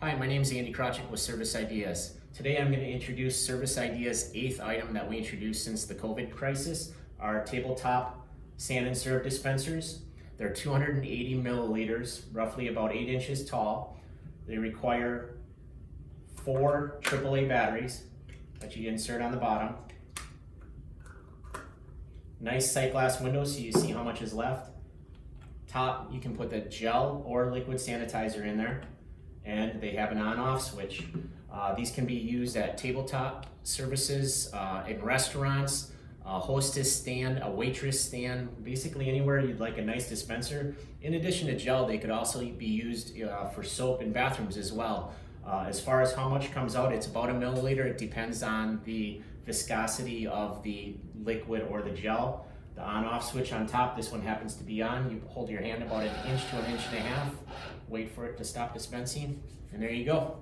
Hi, my name is Andy Krawczyk with Service Ideas. Today I'm going to introduce Service Ideas' 8th item that we introduced since the COVID crisis, our tabletop sand and serve dispensers. They're 280 milliliters, roughly about 8 inches tall. They require 4 AAA batteries that you insert on the bottom. Nice sight glass windows so you see how much is left. Top, you can put the gel or liquid sanitizer in there. And they have an on-off switch. These can be used at tabletop services, in restaurants, a hostess stand, a waitress stand, basically anywhere you'd like a nice dispenser. In addition to gel, they could also be used for soap in bathrooms as well. As far as how much comes out, it's about 1 milliliter. It depends on the viscosity of the liquid or the gel. The on-off switch on top, this one happens to be on. You hold your hand about 1 inch to 1.5 inches, wait for it to stop dispensing, and there you go.